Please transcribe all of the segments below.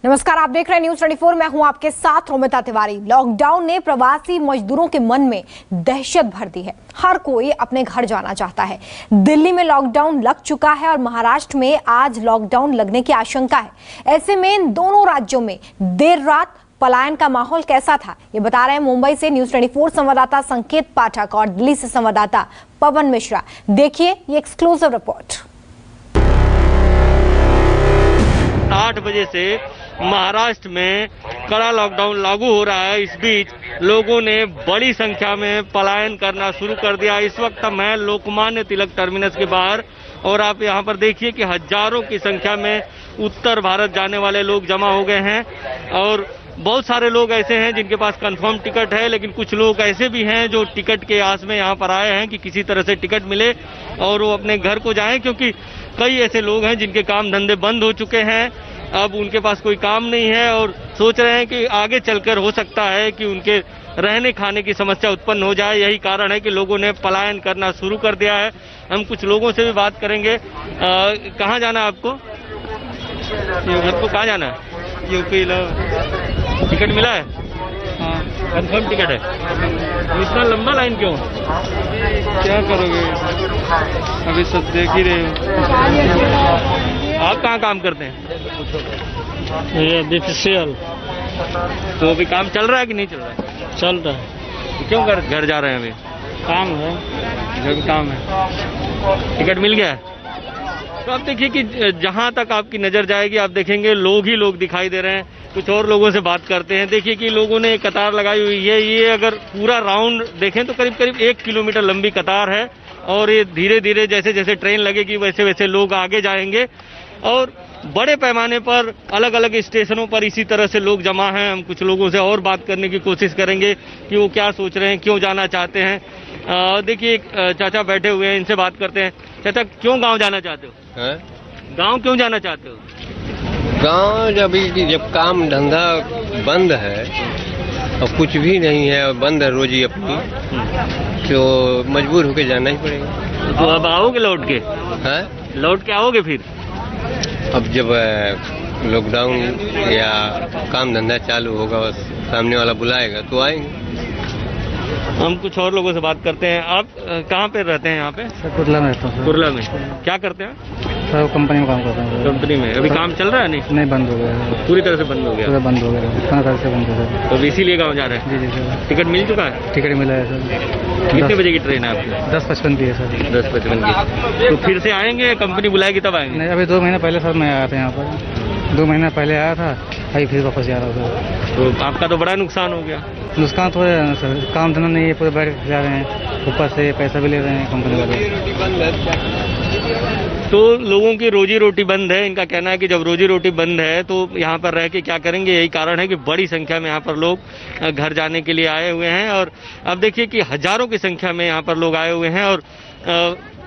नमस्कार, आप देख रहे हैं न्यूज 24। मैं हूं आपके साथ रोमिता तिवारी। लॉकडाउन ने प्रवासी मजदूरों के मन में दहशत भर दी है। हर कोई अपने घर जाना चाहता है। दिल्ली में लॉकडाउन लग चुका है और महाराष्ट्र में आज लॉकडाउन लगने की आशंका है। ऐसे में इन दोनों राज्यों में देर रात पलायन का माहौल कैसा था, ये बता रहे हैं मुंबई से न्यूज 24 संवाददाता संकेत पाठक और दिल्ली से संवाददाता पवन मिश्रा। देखिए ये एक्सक्लूसिव रिपोर्ट। 8 बजे से महाराष्ट्र में कड़ा लॉकडाउन लागू हो रहा है। इस बीच लोगों ने बड़ी संख्या में पलायन करना शुरू कर दिया। इस वक्त मैं लोकमान्य तिलक टर्मिनस के बाहर और आप यहां पर देखिए कि हजारों की संख्या में उत्तर भारत जाने वाले लोग जमा हो गए हैं और बहुत सारे लोग ऐसे हैं जिनके पास कंफर्म टिकट है, लेकिन कुछ लोग ऐसे भी हैं जो टिकट के आस में यहाँ पर आए हैं कि किसी तरह से टिकट मिले और वो अपने घर को जाएं, क्योंकि कई ऐसे लोग हैं जिनके काम धंधे बंद हो चुके हैं। अब उनके पास कोई काम नहीं है और सोच रहे हैं कि आगे चलकर हो सकता है कि उनके रहने खाने की समस्या उत्पन्न हो जाए। यही कारण है कि लोगों ने पलायन करना शुरू कर दिया है। हम कुछ लोगों से भी बात करेंगे। कहाँ जाना है आपको? आपको कहाँ जाना है? यूपी। टिकट मिला है? हाँ, कंफर्म टिकट है। इतना लंबा लाइन क्यों? क्या करोगे, अभी सब देख ही रहे हो। आप कहाँ काम करते हैं? ये बीपीसीएल। तो अभी काम चल रहा है कि नहीं चल रहा है? चल रहा है। तो क्यों घर जा रहे हैं अभी? काम है, घर भी काम है। टिकट मिल गया है? तो आप देखिए कि जहां तक आपकी नजर जाएगी आप देखेंगे लोग ही लोग दिखाई दे रहे हैं। कुछ और लोगों से बात करते हैं। देखिए कि लोगों ने कतार लगाई हुई है। ये अगर पूरा राउंड देखें तो करीब करीब 1 किलोमीटर लंबी कतार है और ये धीरे धीरे जैसे जैसे ट्रेन लगेगी वैसे वैसे लोग आगे जाएंगे और बड़े पैमाने पर अलग अलग स्टेशनों पर इसी तरह से लोग जमा हैं। हम कुछ लोगों से और बात करने की कोशिश करेंगे कि वो क्या सोच रहे हैं, क्यों जाना चाहते हैं। देखिए एक चाचा बैठे हुए हैं, इनसे बात करते हैं। चाचा, क्यों गांव जाना चाहते हो? गांव क्यों जाना चाहते हो? गांव जब काम धंधा बंद है और कुछ भी नहीं है, बंद है रोजी अपनी, तो मजबूर होके जाना ही पड़ेगा। तो अब आओगे लौट के? है, लौट के आओगे फिर? अब जब लॉकडाउन या काम धंधा चालू होगा, सामने वाला बुलाएगा तो आएंगे। हम कुछ और लोगों से बात करते हैं। आप कहाँ पे रहते हैं? यहाँ पे कुर्ला में रहता हूँ। कुर्ला में क्या करते हैं? सर कंपनी में काम करता हूँ। कंपनी में अभी काम चल रहा है? नहीं, बंद हो गया। पूरी तरह से बंद हो गया? पूरा बंद हो गया, इतना तरह से बंद हो गया। तो इसीलिए गाँव जा रहे हैं? जी सर। टिकट मिल चुका है? टिकट मिला है सर। कितने बजे की ट्रेन है आपकी? 10:55 की है सर। 10:55 की। तो फिर से आएंगे, कंपनी बुलाएगी तब आएंगे? नहीं, अभी 2 महीने पहले सर मैं आया था यहाँ पर। 2 महीने पहले आया था, अभी फिर वापस जा रहा था। तो आपका तो बड़ा नुकसान हो गया। नुकसान तो है सर, काम धंधा नहीं है, पूरे बैठ जा रहे हैं, ऊपर से पैसा भी ले रहे हैं कंपनी वाले। तो लोगों की रोजी रोटी बंद है। इनका कहना है कि जब रोजी रोटी बंद है तो यहाँ पर रह के क्या करेंगे। यही कारण है कि बड़ी संख्या में यहाँ पर लोग घर जाने के लिए आए हुए हैं और अब देखिए कि हजारों की संख्या में यहाँ पर लोग आए हुए हैं और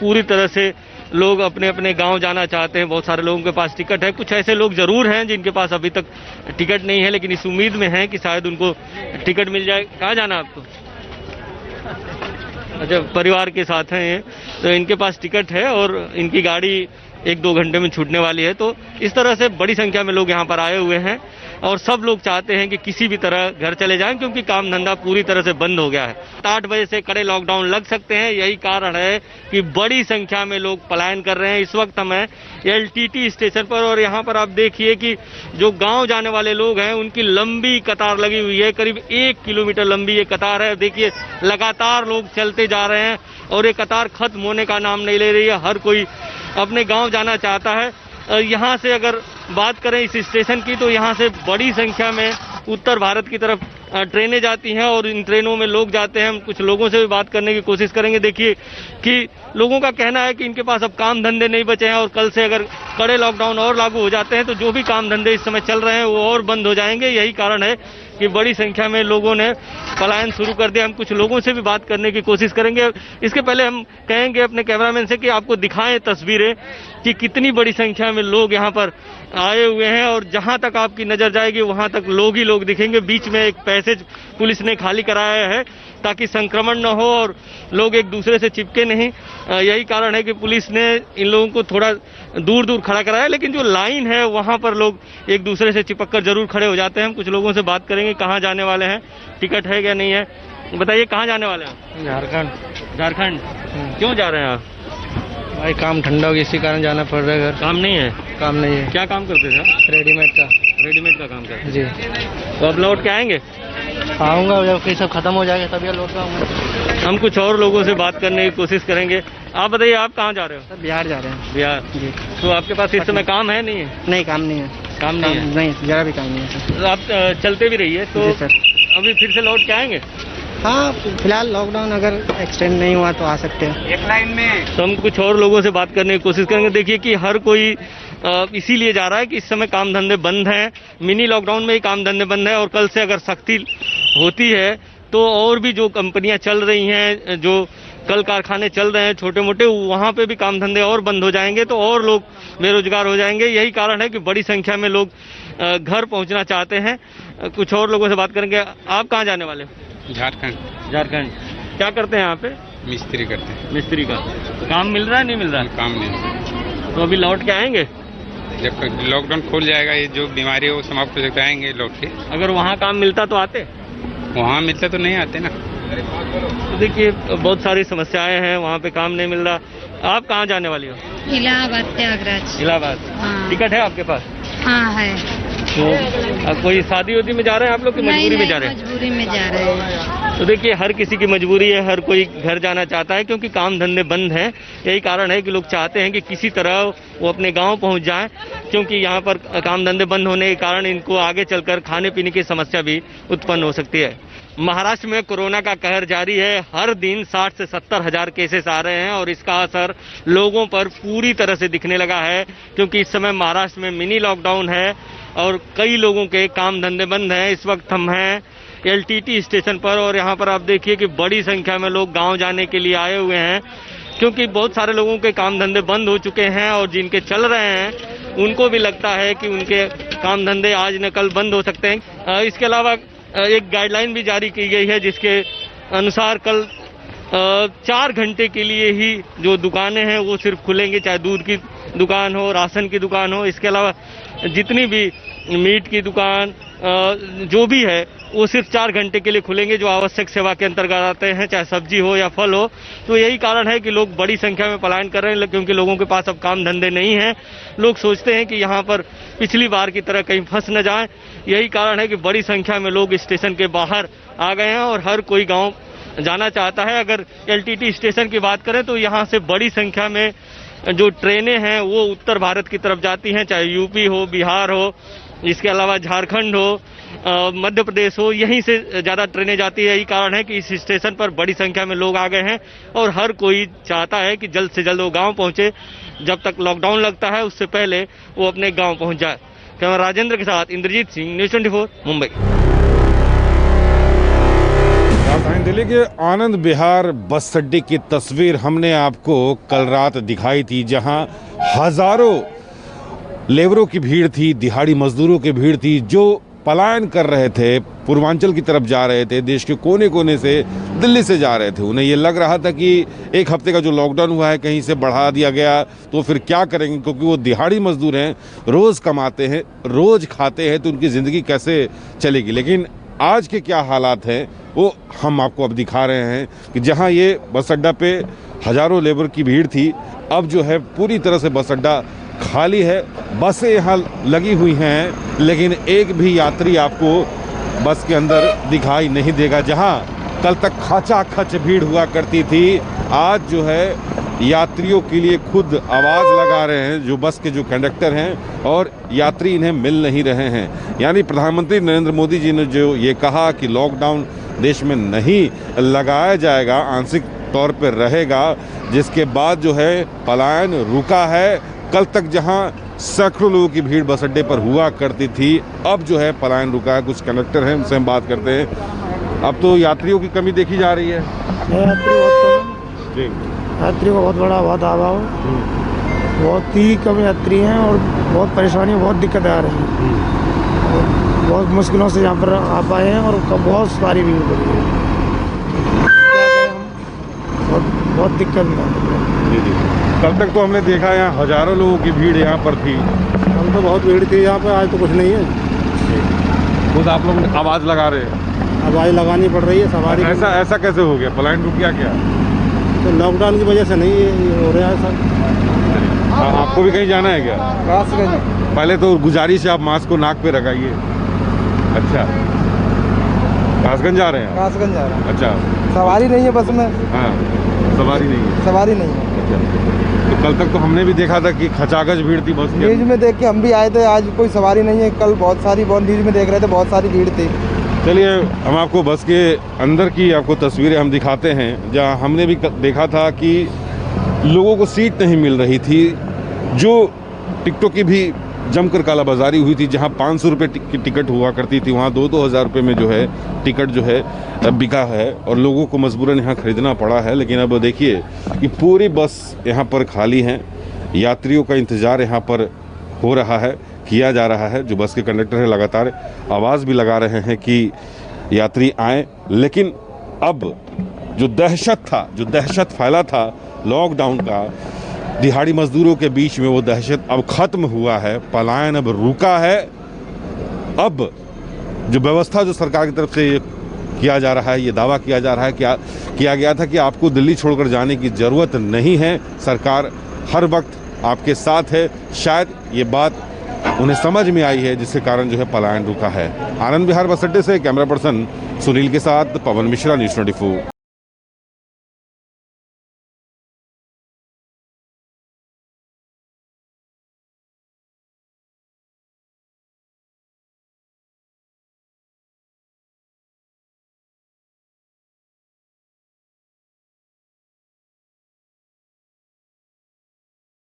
पूरी तरह से लोग अपने अपने गांव जाना चाहते हैं। बहुत सारे लोगों के पास टिकट है। कुछ ऐसे लोग जरूर हैं जिनके पास अभी तक टिकट नहीं है, लेकिन इस उम्मीद में है कि शायद उनको टिकट मिल जाए। कहाँ जाना आपको? अच्छा, परिवार के साथ हैं ये, तो इनके पास टिकट है और इनकी गाड़ी 1-2 घंटे में छूटने वाली है। तो इस तरह से बड़ी संख्या में लोग यहाँ पर आए हुए हैं और सब लोग चाहते हैं कि किसी भी तरह घर चले जाएं, क्योंकि काम धंधा पूरी तरह से बंद हो गया है। 8 बजे से कड़े लॉकडाउन लग सकते हैं। यही कारण है कि बड़ी संख्या में लोग पलायन कर रहे हैं। इस वक्त हम हैं LTT स्टेशन पर और यहाँ पर आप देखिए कि जो गांव जाने वाले लोग हैं उनकी लंबी कतार लगी हुई है। करीब 1 किलोमीटर लंबी ये कतार है। देखिए लगातार लोग चलते जा रहे हैं और ये कतार खत्म होने का नाम नहीं ले रही है। हर कोई अपने गाँव जाना चाहता है। यहाँ से अगर बात करें इस स्टेशन की तो यहाँ से बड़ी संख्या में उत्तर भारत की तरफ ट्रेनें जाती हैं और इन ट्रेनों में लोग जाते हैं। हम कुछ लोगों से भी बात करने की कोशिश करेंगे। देखिए कि लोगों का कहना है कि इनके पास अब काम धंधे नहीं बचे हैं और कल से अगर कड़े लॉकडाउन और लागू हो जाते हैं तो जो भी काम धंधे इस समय चल रहे हैं वो और बंद हो जाएंगे। यही कारण है कि बड़ी संख्या में लोगों ने पलायन शुरू कर दिया। हम कुछ लोगों से भी बात करने की कोशिश करेंगे। इसके पहले हम कहेंगे अपने कैमरामैन से कि आपको दिखाएं तस्वीरें कि कितनी बड़ी संख्या में लोग यहाँ पर आए हुए हैं और जहां तक आपकी नजर जाएगी वहां तक लोग ही लोग दिखेंगे। बीच में एक पैसेज पुलिस ने खाली कराया है ताकि संक्रमण न हो और लोग एक दूसरे से चिपके नहीं। यही कारण है कि पुलिस ने इन लोगों को थोड़ा दूर दूर खड़ा कराया, लेकिन जो लाइन है वहां पर लोग एक दूसरे से चिपक कर जरूर खड़े हो जाते हैं। हम कुछ लोगों से बात करेंगे, कहाँ जाने वाले हैं, टिकट है क्या नहीं है, बताइए कहाँ जाने वाले हैं? झारखंड। झारखंड क्यों जा रहे हैं आप? भाई काम ठंडा हो गया, इसी कारण जाना पड़ रहा है घर। काम नहीं है? काम नहीं है। क्या काम करते थे आप? रेडीमेड का। रेडीमेड का काम करते जी। तो अब लौट के आएंगे? आऊँगा जब ये सब खत्म हो जाएगा तभी लौट आऊँगा। हम कुछ और लोगों से बात करने की कोशिश करेंगे। आप बताइए आप कहाँ जा रहे हो? सर बिहार जा रहे हैं। बिहार जी। तो आपके पास इस समय काम है नहीं है? नहीं काम नहीं है। काम नहीं है? नहीं जरा भी काम नहीं है सर। तो आप चलते भी रहिए। तो जी सर। अभी फिर से लौट के आएंगे? हाँ फिलहाल लॉकडाउन अगर एक्सटेंड नहीं हुआ तो आ सकते हैं। एक लाइन में तो हम कुछ और लोगों से बात करने की कोशिश करेंगे। देखिए कि हर कोई इसीलिए जा रहा है कि इस समय काम धंधे बंद हैं, मिनी लॉकडाउन में ही काम धंधे बंद है, और कल से अगर सख्ती होती है तो और भी जो कंपनियां चल रही हैं, जो कल कारखाने चल रहे हैं छोटे मोटे, वहां पे भी काम धंधे और बंद हो जाएंगे तो और लोग बेरोजगार हो जाएंगे। यही कारण है कि बड़ी संख्या में लोग घर पहुंचना चाहते हैं। कुछ और लोगों से बात करेंगे। आप कहाँ जाने वाले हो? झारखंड। झारखंड। क्या करते हैं यहाँ पे? मिस्त्री करते हैं। मिस्त्री का काम मिल रहा है नहीं मिल रहा है? काम नहीं। तो अभी लौट के आएंगे? जब लॉकडाउन खुल जाएगा, ये जो बीमारी है वो समाप्त हो सकता, आएंगे लौट के। अगर वहाँ काम मिलता तो आते? वहाँ मिलता तो नहीं आते ना। तो देखिए बहुत सारी समस्याएं हैं, वहाँ पे काम नहीं मिल रहा। आप कहाँ जाने वाली हो? इलाहाबाद प्रयागराज। इलाहाबाद। हाँ। टिकट है आपके पास? हाँ है। तो कोई शादी उदी में जा रहे हैं आप लोग कि मजबूरी में जा रहे हैं? मजबूरी में जा रहे हैं। तो देखिए हर किसी की मजबूरी है, हर कोई घर जाना चाहता है क्योंकि काम धंधे बंद हैं। यही कारण है कि लोग चाहते हैं कि किसी तरह वो अपने गांव पहुंच जाएं, क्योंकि यहाँ पर काम धंधे बंद होने के कारण इनको आगे चलकर खाने पीने की समस्या भी उत्पन्न हो सकती है। महाराष्ट्र में कोरोना का कहर जारी है। हर दिन 60 से 70 हजार केसेस आ रहे हैं और इसका असर लोगों पर पूरी तरह से दिखने लगा है, क्योंकि इस समय महाराष्ट्र में मिनी लॉकडाउन है और कई लोगों के काम धंधे बंद हैं। इस वक्त हम हैं LTT स्टेशन पर और यहाँ पर आप देखिए कि बड़ी संख्या में लोग गांव जाने के लिए आए हुए हैं, क्योंकि बहुत सारे लोगों के काम धंधे बंद हो चुके हैं और जिनके चल रहे हैं उनको भी लगता है कि उनके काम धंधे आज न कल बंद हो सकते हैं। इसके अलावा एक गाइडलाइन भी जारी की गई है जिसके अनुसार कल 4 घंटे के लिए ही जो दुकानें हैं वो सिर्फ खुलेंगी, चाहे दूध की दुकान हो, राशन की दुकान हो। इसके अलावा जितनी भी मीट की दुकान जो भी है वो सिर्फ 4 घंटे के लिए खुलेंगे, जो आवश्यक सेवा के अंतर्गत आते हैं, चाहे सब्जी हो या फल हो। तो यही कारण है कि लोग बड़ी संख्या में पलायन कर रहे हैं, क्योंकि लोगों के पास अब काम धंधे नहीं हैं। लोग सोचते हैं कि यहाँ पर पिछली बार की तरह कहीं फंस न जाएं। यही कारण है कि बड़ी संख्या में लोग स्टेशन के बाहर आ गए हैं और हर कोई गाँव जाना चाहता है। अगर LTT स्टेशन की बात करें तो यहाँ से बड़ी संख्या में जो ट्रेनें हैं वो उत्तर भारत की तरफ जाती हैं, चाहे यूपी हो, बिहार हो, इसके अलावा झारखंड हो, मध्य प्रदेश हो, यहीं से ज़्यादा ट्रेनें जाती है। यही कारण है कि इस स्टेशन पर बड़ी संख्या में लोग आ गए हैं और हर कोई चाहता है कि जल्द से जल्द वो गांव पहुंचे। जब तक लॉकडाउन लगता है उससे पहले वो अपने गांव पहुंच जाए। कैमरा राजेंद्र के साथ इंद्रजीत सिंह, न्यूज़ 24 मुंबई। राजधानी दिल्ली के आनंद विहार बस अड्डे की तस्वीर हमने आपको कल रात दिखाई थी, जहां हजारों लेबरों की भीड़ थी, दिहाड़ी मजदूरों की भीड़ थी, जो पलायन कर रहे थे, पूर्वांचल की तरफ जा रहे थे, देश के कोने कोने से दिल्ली से जा रहे थे। उन्हें ये लग रहा था कि एक हफ्ते का जो लॉकडाउन हुआ है कहीं से बढ़ा दिया गया तो फिर क्या करेंगे, क्योंकि वो दिहाड़ी मजदूर हैं, रोज़ कमाते हैं, रोज़ खाते हैं, तो उनकी ज़िंदगी कैसे चलेगी। लेकिन आज के क्या हालात हैं वो हम आपको अब दिखा रहे हैं कि जहाँ ये बस अड्डा पे हज़ारों लेबर की भीड़ थी, अब जो है पूरी तरह से बस अड्डा खाली है। बसें यहाँ लगी हुई हैं लेकिन एक भी यात्री आपको बस के अंदर दिखाई नहीं देगा। जहाँ कल तक खचाखच भीड़ हुआ करती थी, आज जो है यात्रियों के लिए खुद आवाज़ लगा रहे हैं जो बस के जो कंडक्टर हैं, और यात्री इन्हें मिल नहीं रहे हैं। यानी प्रधानमंत्री नरेंद्र मोदी जी ने जो ये कहा कि लॉकडाउन देश में नहीं लगाया जाएगा, आंशिक तौर पर रहेगा, जिसके बाद जो है पलायन रुका है। कल तक जहां सैकड़ों लोगों की भीड़ बस अड्डे पर हुआ करती थी, अब जो है पलायन रुका है। कुछ कंडक्टर हैं, उनसे हम बात करते हैं। अब तो यात्रियों की कमी देखी जा रही है। यात्रियों का बहुत बड़ा अभाव, बहुत ही कम यात्री हैं और बहुत परेशानी, बहुत दिक्कत आ रही है। बहुत मुश्किलों से यहाँ पर आ पाए हैं और बहुत सारी भीड़ पड़ी है। बहुत दिक्कत में है। जी जी। कल तक तो हमने देखा यहाँ हजारों लोगों की भीड़ यहाँ पर थी। कल तो बहुत भीड़ थी यहाँ पे, आज तो कुछ नहीं है। खुद आप लोग आवाज़ लगा रहे हैं, आवाज़ लगानी पड़ रही है सवारी। ऐसा कैसे हो गया? पलायन रुक गया क्या? तो लॉकडाउन की वजह से नहीं ये हो रहा है सर। आपको भी कहीं जाना है क्या? कासगंज। पहले तो गुजारिश है आप मास्क को नाक पे लगाइए। अच्छा, कासगंज जा रहे हैं? कासगंज जा रहा है। अच्छा, सवारी नहीं है बस में। हाँ, सवारी नहीं है। सवारी नहीं है। अच्छा, तो कल तक तो हमने भी देखा था कि खचाखच भीड़ थी बस के। न्यूज में देख के हम भी आए थे, आज कोई सवारी नहीं है। कल बहुत न्यूज में देख रहे थे, बहुत सारी भीड़ थी। चलिए हम आपको बस के अंदर की आपको तस्वीरें हम दिखाते हैं, जहां हमने भी देखा था कि लोगों को सीट नहीं मिल रही थी। जो टिकटों की भी जमकर कालाबाजारी हुई थी, जहां 500 रुपये की टिकट हुआ करती थी, वहां 2-2 हज़ार रुपये में जो है टिकट जो है बिका है और लोगों को मजबूरन यहाँ खरीदना पड़ा है। लेकिन अब देखिए कि पूरी बस यहाँ पर खाली हैं, यात्रियों का इंतज़ार यहाँ पर हो रहा है, किया जा रहा है। जो बस के कंडक्टर है लगातार आवाज़ भी लगा रहे हैं कि यात्री आएँ, लेकिन अब जो दहशत फैला था लॉकडाउन का, दिहाड़ी मजदूरों के बीच में, वो दहशत अब खत्म हुआ है। पलायन अब रुका है। अब जो व्यवस्था जो सरकार की तरफ से ये किया जा रहा है, ये दावा किया जा रहा है, किया गया था कि आपको दिल्ली छोड़कर जाने की ज़रूरत नहीं है, सरकार हर वक्त आपके साथ है। शायद ये बात उन्हें समझ में आई है, जिसके कारण जो है पलायन रुका है। आनंद विहार बस अड्डे से कैमरा पर्सन सुनील के साथ पवन मिश्रा, न्यूज़ 24।